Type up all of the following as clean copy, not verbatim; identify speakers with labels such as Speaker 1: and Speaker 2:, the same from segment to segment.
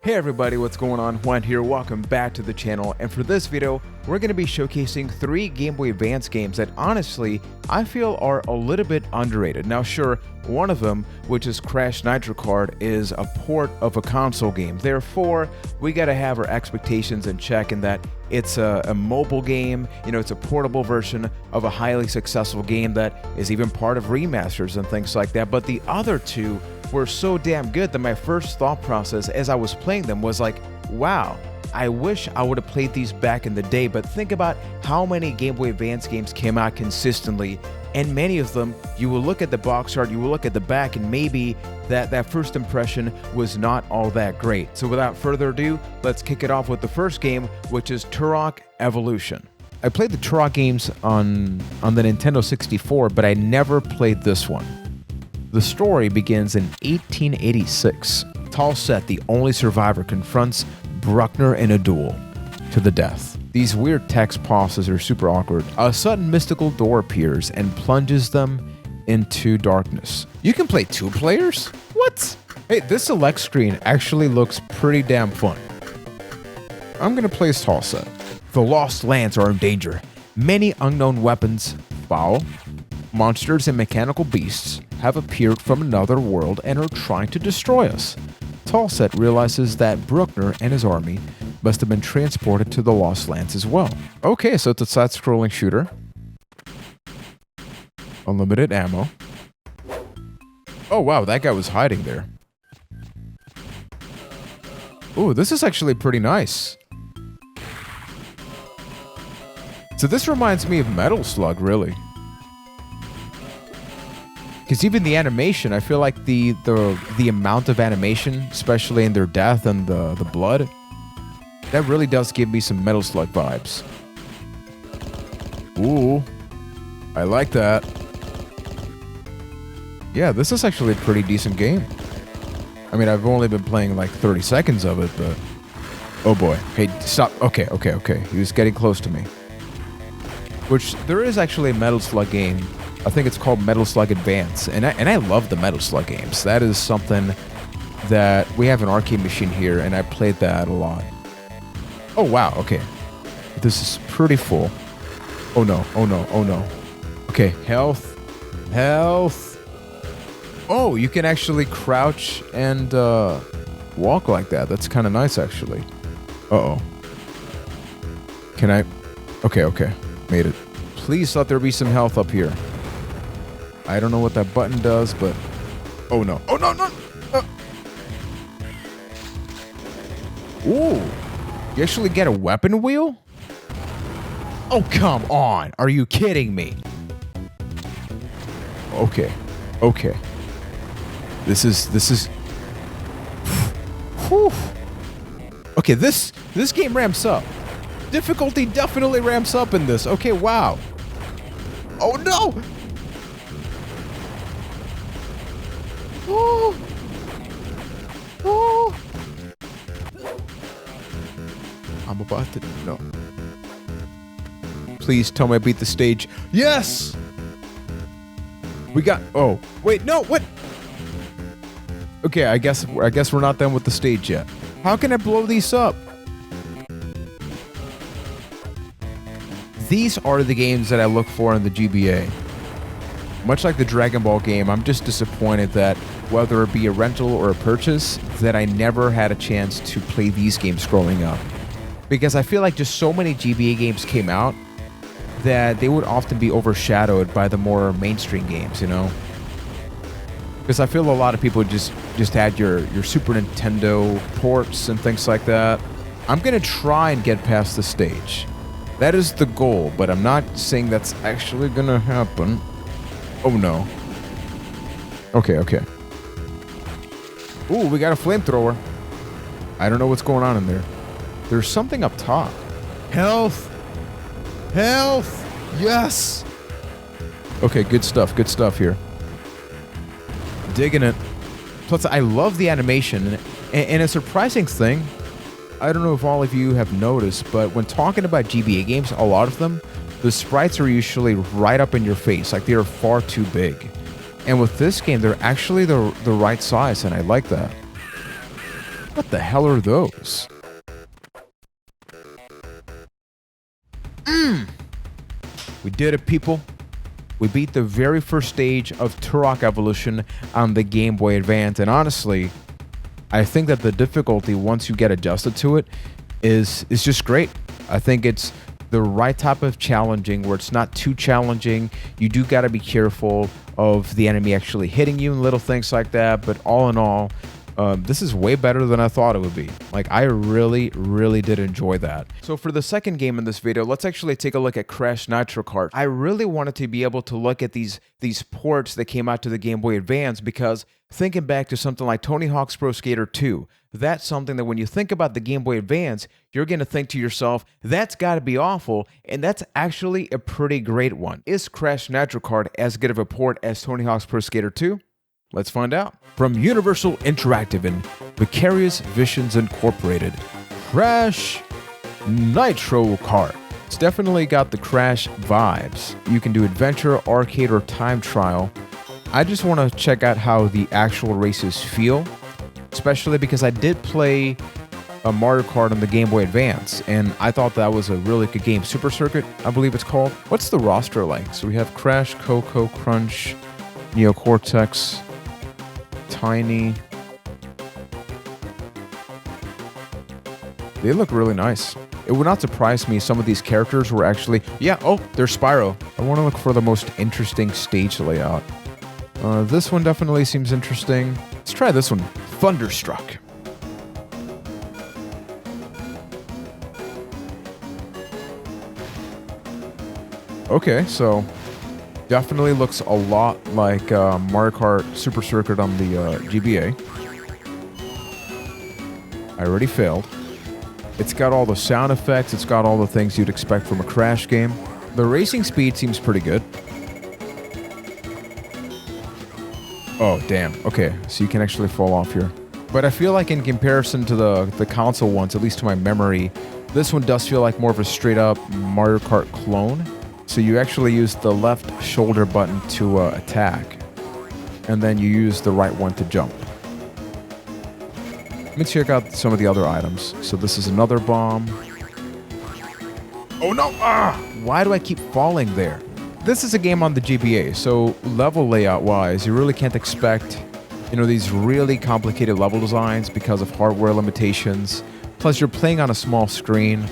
Speaker 1: Hey everybody, what's going on? Juan here, welcome back to the channel, and for this video, we're going to be showcasing 3 Game Boy Advance games that honestly, I feel are a little bit underrated. Now sure, one of them, which is Crash Nitro Kart, is a port of a console game. Therefore, we got to have our expectations in check in that it's a mobile game, it's a portable version of a highly successful game that is even part of remasters and things like that. But the other two were so damn good that my first thought process as I was playing them was like, wow, I wish I would have played these back in the day. But think about how many Game Boy Advance games came out consistently, and many of them, you will look at the box art, you will look at the back, and maybe that first impression was not all that great. So without further ado, let's kick it off with the first game, which is Turok Evolution. I played the Turok games on the Nintendo 64, but I never played this one. The story begins in 1886. Talset, the only survivor, confronts Bruckner in a duel to the death. These weird text pauses are super awkward. A sudden mystical door appears and plunges them into darkness. You can play 2 players? What? Hey, this select screen actually looks pretty damn fun. I'm gonna play as Talset. The Lost Lands are in danger. Many unknown weapons, foul, monsters and mechanical beasts have appeared from another world and are trying to destroy us. Talset realizes that Bruckner and his army must have been transported to the Lost Lands as well. Okay, so it's a side-scrolling shooter. Unlimited ammo. Oh wow, that guy was hiding there. Ooh, this is actually pretty nice. So this reminds me of Metal Slug, really. Because even the animation, I feel like the amount of animation, especially in their death and the blood, that really does give me some Metal Slug vibes. Ooh, I like that. Yeah, this is actually a pretty decent game. I mean, I've only been playing like 30 seconds of it, but... Oh boy. Hey, stop. Okay. He was getting close to me. Which, there is actually a Metal Slug game. I think it's called Metal Slug Advance, and I love the Metal Slug games. That is something that we have an arcade machine here, and I played that a lot. Oh wow, okay. This is pretty full. Oh no. Okay, health. Oh, you can actually crouch and walk like that. That's kind of nice, actually. Uh-oh. Can I... Okay. Made it. Please let there be some health up here. I don't know what that button does, but... Oh no. Oh no! Ooh! You actually get a weapon wheel? Oh, come on! Are you kidding me? Okay. This is... Whew. Okay, this game ramps up. Difficulty definitely ramps up in this. Okay, wow. Oh no! Oh. I'm about to... No. Please tell me I beat the stage. Yes! We got... Oh. Wait, no, what? Okay, I guess we're not done with the stage yet. How can I blow these up? These are the games that I look for in the GBA. Much like the Dragon Ball game, I'm just disappointed that whether it be a rental or a purchase, that I never had a chance to play these games growing up. Because I feel like just so many GBA games came out that they would often be overshadowed by the more mainstream games, Because I feel a lot of people just had your Super Nintendo ports and things like that. I'm going to try and get past the stage. That is the goal, but I'm not saying that's actually going to happen. Oh no. Okay. Ooh, we got a flamethrower. I don't know what's going on in there. There's something up top. Health! Yes! Okay, good stuff here. Digging it. Plus, I love the animation. And a surprising thing, I don't know if all of you have noticed, but when talking about GBA games, a lot of them, the sprites are usually right up in your face, like they are far too big. And with this game, they're actually the right size, and I like that. What the hell are those? We did it, people. We beat the very first stage of Turok Evolution on the Game Boy Advance, and honestly, I think that the difficulty, once you get adjusted to it, is just great. I think it's the right type of challenging, where it's not too challenging. You do got to be careful of the enemy actually hitting you and little things like that, but all in all, this is way better than I thought it would be. Like, I really did enjoy that. So for the second game in this video, let's actually take a look at Crash Nitro Kart. I really wanted to be able to look at these ports that came out to the Game Boy Advance, because thinking back to something like Tony Hawk's Pro Skater 2, that's something that when you think about the Game Boy Advance, you're going to think to yourself, that's got to be awful, and that's actually a pretty great one. Is Crash Nitro Kart as good of a port as Tony Hawk's Pro Skater 2? Let's find out. From Universal Interactive and Vicarious Visions Incorporated, Crash Nitro Kart. It's definitely got the Crash vibes. You can do adventure, arcade, or time trial. I just want to check out how the actual races feel, especially because I did play a Mario Kart on the Game Boy Advance, and I thought that was a really good game. Super Circuit, I believe it's called. What's the roster like? So we have Crash, Coco, Crunch, Neo Cortex, Tiny. They look really nice. It would not surprise me some of these characters were actually... Yeah, oh, there's Spyro. I want to look for the most interesting stage layout. This one definitely seems interesting. Let's try this one. Thunderstruck. Okay, so... definitely looks a lot like Mario Kart Super Circuit on the GBA. I already failed. It's got all the sound effects, it's got all the things you'd expect from a Crash game. The racing speed seems pretty good. Oh, damn. Okay, so you can actually fall off here. But I feel like in comparison to the console ones, at least to my memory, this one does feel like more of a straight-up Mario Kart clone. So you actually use the left shoulder button to attack, and then you use the right one to jump. Let me check out some of the other items. So this is another bomb. Oh no! Ah! Why do I keep falling there? This is a game on the GBA, so level layout-wise, you really can't expect, these really complicated level designs because of hardware limitations. Plus, you're playing on a small screen.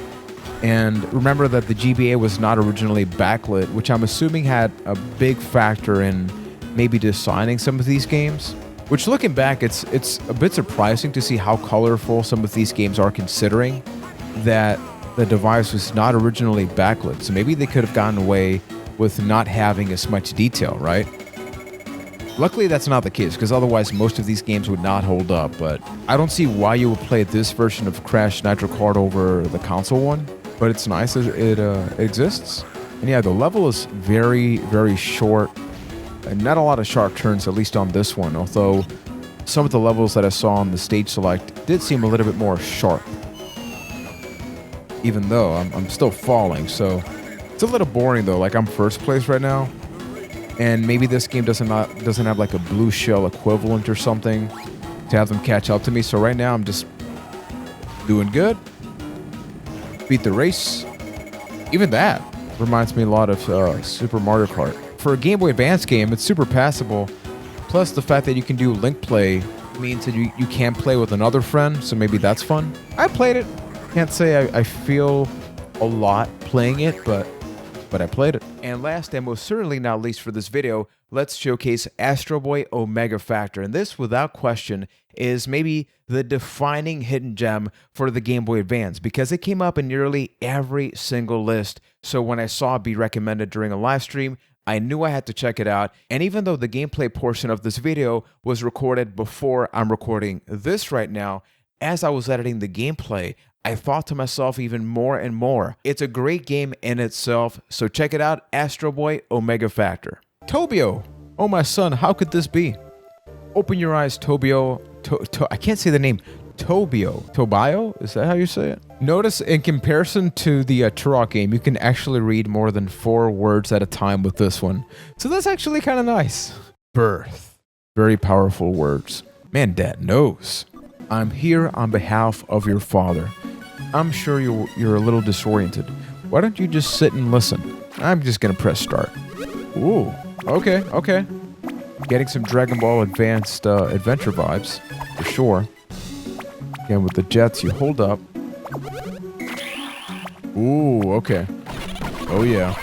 Speaker 1: And remember that the GBA was not originally backlit, which I'm assuming had a big factor in maybe designing some of these games. Which, looking back, it's a bit surprising to see how colorful some of these games are, considering that the device was not originally backlit. So maybe they could have gotten away with not having as much detail, right? Luckily, that's not the case, because otherwise most of these games would not hold up. But I don't see why you would play this version of Crash Nitro Kart over the console one. But it's nice that it exists. And yeah, the level is very short. And not a lot of sharp turns, at least on this one. Although some of the levels that I saw on the stage select did seem a little bit more sharp. Even though I'm still falling, so it's a little boring though. Like, I'm first place right now. And maybe this game doesn't have like a blue shell equivalent or something to have them catch up to me. So right now I'm just doing good. Beat the race. Even that reminds me a lot of Super Mario Kart. For a Game Boy Advance game, it's super passable. Plus, the fact that you can do link play means that you can play with another friend, so maybe that's fun. I played it. Can't say I feel a lot playing it, but I played it. And last and most certainly not least for this video, let's showcase Astro Boy Omega Factor. And this, without question, is maybe the defining hidden gem for the Game Boy Advance, because it came up in nearly every single list. So when I saw it be recommended during a live stream, I knew I had to check it out. And even though the gameplay portion of this video was recorded before I'm recording this right now, as I was editing the gameplay, I thought to myself even more and more, it's a great game in itself, so check it out, Astro Boy Omega Factor. Tobio! Oh my son, how could this be? Open your eyes, Tobio. I can't say the name. Tobio. Tobio? Is that how you say it? Notice in comparison to the Turok game, you can actually read more than 4 words at a time with this one. So that's actually kind of nice. Birth. Very powerful words. Man, Dad knows. I'm here on behalf of your father. I'm sure you're a little disoriented. Why don't you just sit and listen? I'm just gonna press start. Ooh, okay. Getting some Dragon Ball Advanced adventure vibes, for sure. Again, with the jets, you hold up. Ooh, okay. Oh, yeah.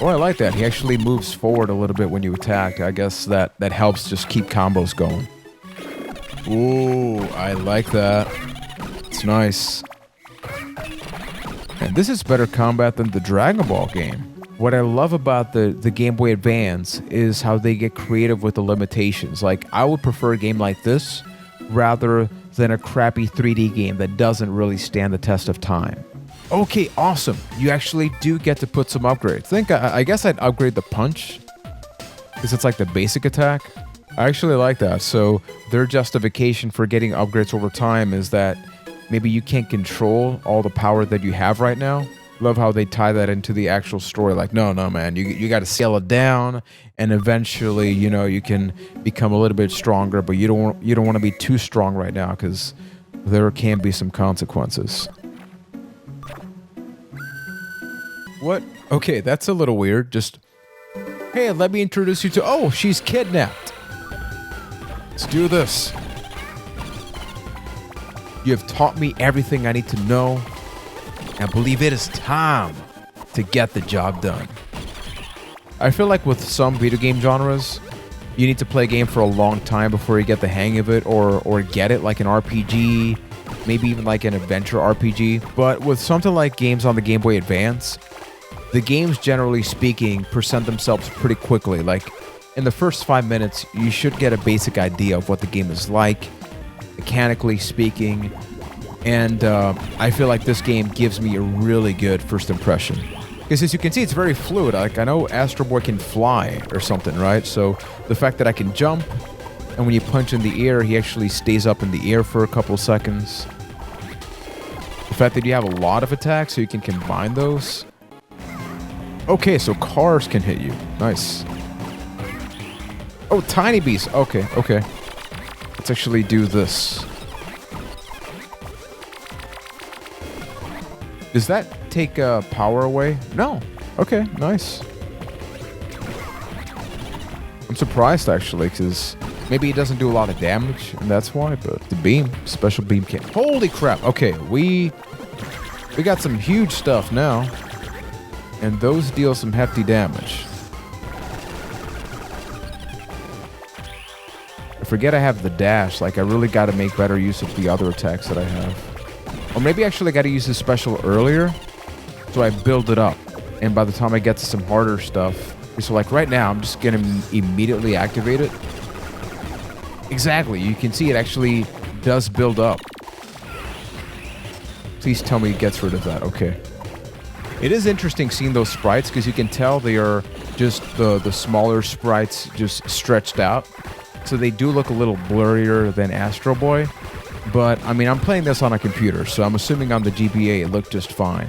Speaker 1: Oh, I like that. He actually moves forward a little bit when you attack. I guess that helps just keep combos going. Ooh, I like that. It's nice. And this is better combat than the Dragon Ball game. What I love about the Game Boy Advance is how they get creative with the limitations. Like, I would prefer a game like this rather than a crappy 3D game that doesn't really stand the test of time. Okay, awesome. You actually do get to put some upgrades. I guess I'd upgrade the punch, because it's like the basic attack. I actually like that. So their justification for getting upgrades over time is that maybe you can't control all the power that you have right now. Love how they tie that into the actual story. Like, no, man, you got to scale it down, and eventually, you can become a little bit stronger, but you don't want to be too strong right now, because there can be some consequences. What? Okay, that's a little weird. Just, hey, let me introduce you to... Oh, she's kidnapped. Let's do this. You have taught me everything I need to know. I believe it is time to get the job done. I feel like with some video game genres, you need to play a game for a long time before you get the hang of it, or get it, like an RPG, maybe even like an adventure RPG. But with something like games on the Game Boy Advance, the games, generally speaking, present themselves pretty quickly. Like, in the first 5 minutes, you should get a basic idea of what the game is like, mechanically speaking. And I feel like this game gives me a really good first impression. Because as you can see, it's very fluid. Like, I know Astro Boy can fly or something, right? So the fact that I can jump, and when you punch in the air, he actually stays up in the air for a couple seconds. The fact that you have a lot of attacks, so you can combine those. Okay, so cars can hit you. Nice. Oh, tiny beasts. Okay. Let's actually do this. Does that take power away? No. Okay, nice. I'm surprised, actually, because maybe it doesn't do a lot of damage, and that's why, but the beam, special beam can... Holy crap. Okay, we got some huge stuff now, and those deal some hefty damage. I forget I have the dash. Like, I really got to make better use of the other attacks that I have. Or maybe actually I got to use this special earlier, so I build it up. And by the time I get to some harder stuff, so like right now, I'm just going to immediately activate it. Exactly. You can see it actually does build up. Please tell me it gets rid of that. Okay. It is interesting seeing those sprites, because you can tell they are just the smaller sprites just stretched out. So they do look a little blurrier than Astro Boy. But, I mean, I'm playing this on a computer, so I'm assuming on the GBA it looked just fine.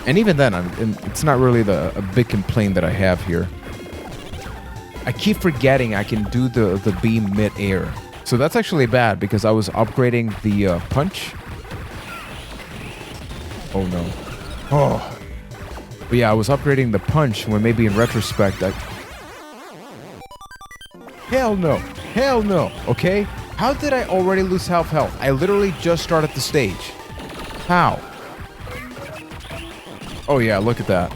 Speaker 1: And even then, it's not really a big complaint that I have here. I keep forgetting I can do the beam mid-air. So that's actually bad, because I was upgrading the punch. Oh, no. Oh. But yeah, I was upgrading the punch when maybe in retrospect I... Hell no, okay? How did I already lose half health? I literally just started the stage. How? Oh yeah, look at that.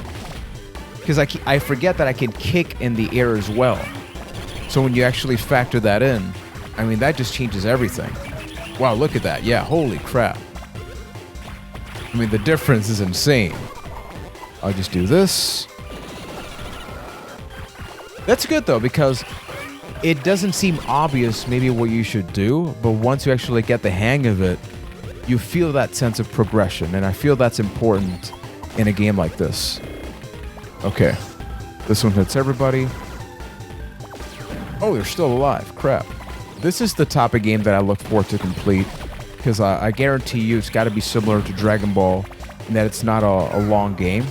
Speaker 1: Because I forget that I can kick in the air as well. So when you actually factor that in, I mean, that just changes everything. Wow, look at that. Yeah, holy crap. I mean, the difference is insane. I'll just do this. That's good though, because it doesn't seem obvious maybe what you should do, but once you actually get the hang of it, you feel that sense of progression, and I feel that's important in a game like this. Okay, this one hits everybody. Oh, they're still alive. Crap. This is the type of game that I look forward to complete, because I guarantee you it's got to be similar to Dragon Ball in that it's not a long game.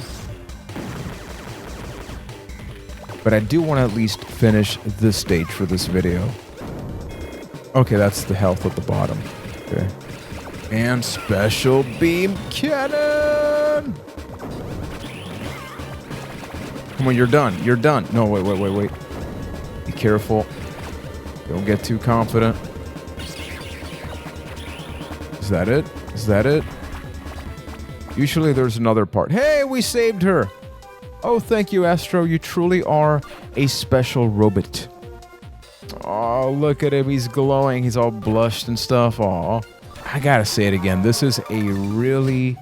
Speaker 1: But I do want to at least finish this stage for this video. Okay, that's the health at the bottom. Okay. And special beam cannon! Come on, you're done. You're done. No, wait. Be careful. Don't get too confident. Is that it? Is that it? Usually there's another part. Hey, we saved her! Oh, thank you, Astro. You truly are a special robot. Oh, look at him. He's glowing. He's all blushed and stuff. Oh, I gotta say it again. This is a really,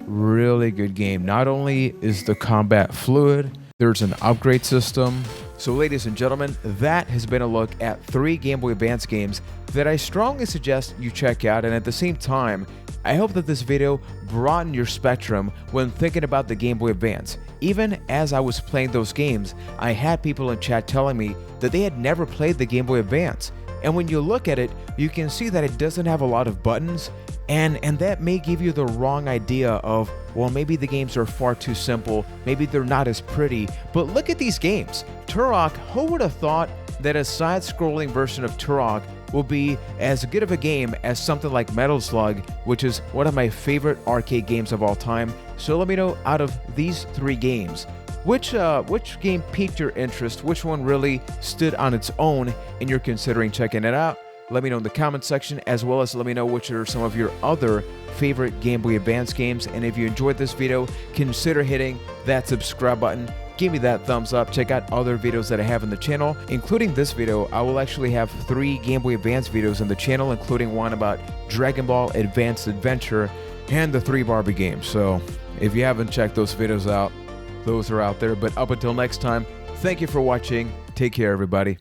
Speaker 1: really good game. Not only is the combat fluid, there's an upgrade system. So ladies and gentlemen, that has been a look at 3 Game Boy Advance games that I strongly suggest you check out, and at the same time, I hope that this video broadened your spectrum when thinking about the Game Boy Advance. Even as I was playing those games, I had people in chat telling me that they had never played the Game Boy Advance. And when you look at it, you can see that it doesn't have a lot of buttons, and that may give you the wrong idea of, well, maybe the games are far too simple, maybe they're not as pretty, but look at these games. Turok, who would have thought that a side-scrolling version of Turok will be as good of a game as something like Metal Slug, which is one of my favorite arcade games of all time. So let me know, out of these 3 games, which game piqued your interest, which one really stood on its own, and you're considering checking it out. Let me know in the comment section, as well as let me know which are some of your other favorite Game Boy Advance games. And if you enjoyed this video, consider hitting that subscribe button. Give me that thumbs up. Check out other videos that I have on the channel, including this video. I will actually have 3 Game Boy Advance videos on the channel, including one about Dragon Ball Advanced Adventure and the 3 Barbie games. So if you haven't checked those videos out, those are out there. But up until next time, thank you for watching. Take care, everybody.